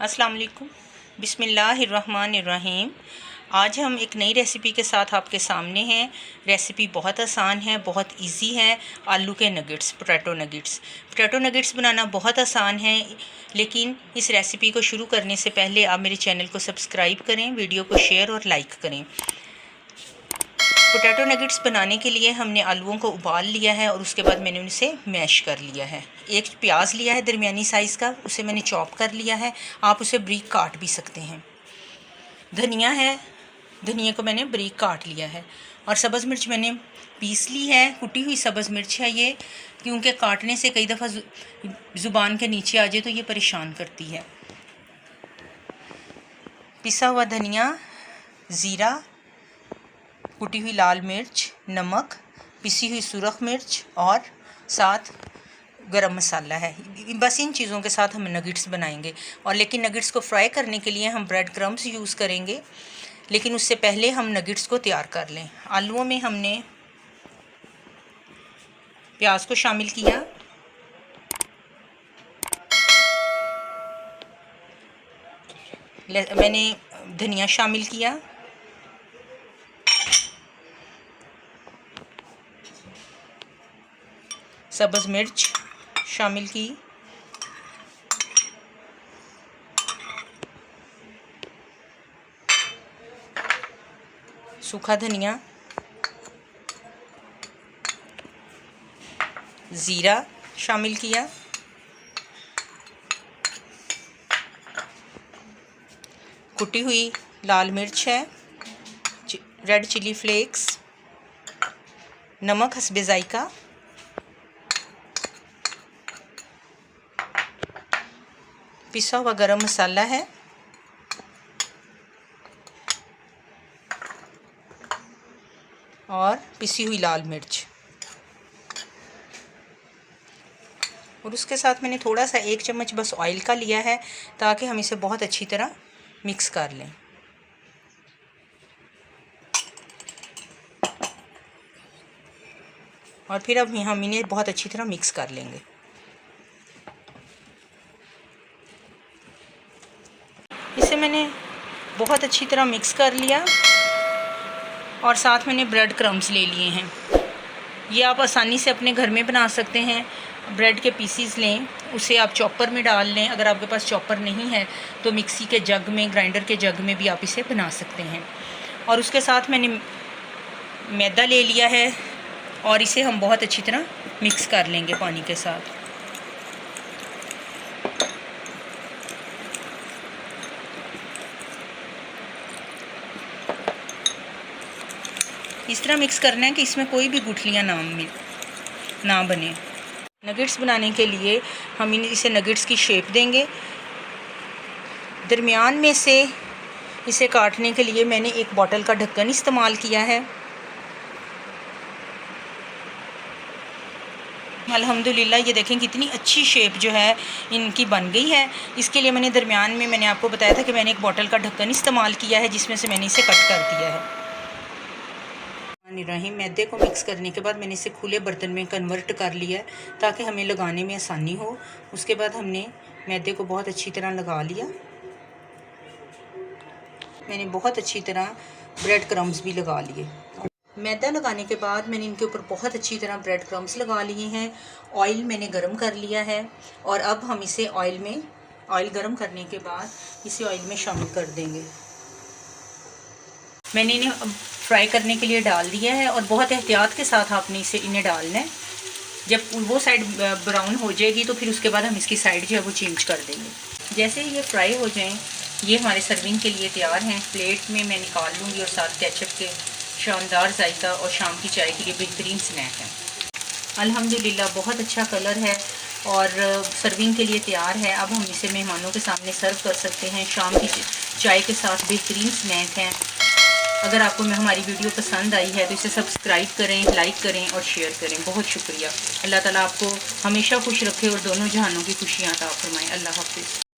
अस्सलाम वालेकुम, बिस्मिल्लाहिर्रहमानिर्रहीम। आज हम एक नई रेसिपी के साथ आपके सामने हैं। रेसिपी बहुत आसान है, बहुत इजी है। आलू के नगेट्स, पोटैटो नगेट्स बनाना बहुत आसान है, लेकिन इस रेसिपी को शुरू करने से पहले आप मेरे चैनल को सब्सक्राइब करें, वीडियो को शेयर और लाइक करें। पोटैटो नगेट्स बनाने के लिए हमने आलूओं को उबाल लिया है और उसके बाद मैंने उसे मैश कर लिया है। एक प्याज लिया है दरमियानी साइज़ का, उसे मैंने चॉप कर लिया है। आप उसे बारीक काट भी सकते हैं। धनिया है, धनिया को मैंने बारीक काट लिया है। और सब्ज़ मिर्च मैंने पीस ली है, कुटी हुई सब्ज़ मिर्च है ये, क्योंकि काटने से कई दफ़ा ज़ुबान के नीचे आ जाए तो ये परेशान करती है। पिसा हुआ धनिया, ज़ीरा, कुटी हुई लाल मिर्च, नमक, पिसी हुई सुरख मिर्च और साथ गरम मसाला है। बस इन चीज़ों के साथ हम नगेट्स बनाएंगे। और लेकिन नगेट्स को फ्राई करने के लिए हम ब्रेड क्रम्स यूज़ करेंगे, लेकिन उससे पहले हम नगेट्स को तैयार कर लें। आलूओं में हमने प्याज को शामिल किया, मैंने धनिया शामिल किया, सब्ज़ मिर्च शामिल की, सूखा धनिया, ज़ीरा शामिल किया, कुटी हुई लाल मिर्च है, रेड चिली फ्लेक्स, नमक हस्बे ज़ायका, पिसा हुआ गरम मसाला है, और पिसी हुई लाल मिर्च। और उसके साथ मैंने थोड़ा सा 1 चम्मच बस ऑयल का लिया है, ताकि हम इसे बहुत अच्छी तरह मिक्स कर लें। और फिर अब हम इन्हें बहुत अच्छी तरह मिक्स कर लेंगे। इसे मैंने बहुत अच्छी तरह मिक्स कर लिया और साथ मैंने ब्रेड क्रम्स ले लिए हैं। ये आप आसानी से अपने घर में बना सकते हैं। ब्रेड के पीसीज लें, उसे आप चॉपर में डाल लें। अगर आपके पास चॉपर नहीं है तो मिक्सी के जग में, ग्राइंडर के जग में भी आप इसे बना सकते हैं। और उसके साथ मैंने मैदा ले लिया है और इसे हम बहुत अच्छी तरह मिक्स कर लेंगे पानी के साथ। इस तरह मिक्स करना है कि इसमें कोई भी गुठलियाँ ना बने। नगेट्स बनाने के लिए हम इसे नगेट्स की शेप देंगे। दरमियान में से इसे काटने के लिए मैंने एक बॉटल का ढक्कन इस्तेमाल किया है। अल्हम्दुलिल्लाह ये देखें कितनी अच्छी शेप जो है इनकी बन गई है। इसके लिए मैंने दरमियान में, मैंने आपको बताया था कि मैंने एक बॉटल का ढक्कन इस्तेमाल किया है, जिसमें से मैंने इसे कट कर दिया है। मैदे को मिक्स करने के बाद मैंने इसे खुले बर्तन में कन्वर्ट कर लिया है, ताकि हमें लगाने में आसानी हो। उसके बाद हमने मैदे को बहुत अच्छी तरह लगा लिया। मैंने बहुत अच्छी तरह ब्रेड क्रम्स भी लगा लिए। मैदा लगाने के बाद मैंने इनके ऊपर बहुत अच्छी तरह ब्रेड क्रम्स लगा लिए हैं। ऑयल मैंने गरम कर लिया है और अब हम इसे ऑयल गरम करने के बाद इसे ऑयल में शामिल कर देंगे। मैंने इन्हें फ्राई करने के लिए डाल दिया है और बहुत एहतियात के साथ आपने इन्हें डालना है। जब वो साइड ब्राउन हो जाएगी तो फिर उसके बाद हम इसकी साइड जो है वो चेंज कर देंगे। जैसे ही ये फ्राई हो जाएं, ये हमारे सर्विंग के लिए तैयार हैं। प्लेट में मैं निकाल लूँगी और साथ केचप के शानदार जायका और शाम की चाय के लिए बेहतरीन स्नैक है। अल्हम्दुलिल्लाह बहुत अच्छा कलर है और सर्विंग के लिए तैयार है। अब हम इसे मेहमानों के सामने सर्व कर सकते हैं। शाम की चाय के साथ बेहतरीन स्नैक हैं। अगर आपको हमारी वीडियो पसंद आई है तो इसे सब्सक्राइब करें, लाइक करें और शेयर करें। बहुत शुक्रिया। अल्लाह ताला आपको हमेशा खुश रखे और दोनों जहानों की खुशियाँ अता फरमाएं। अल्लाह हाफ़िज़।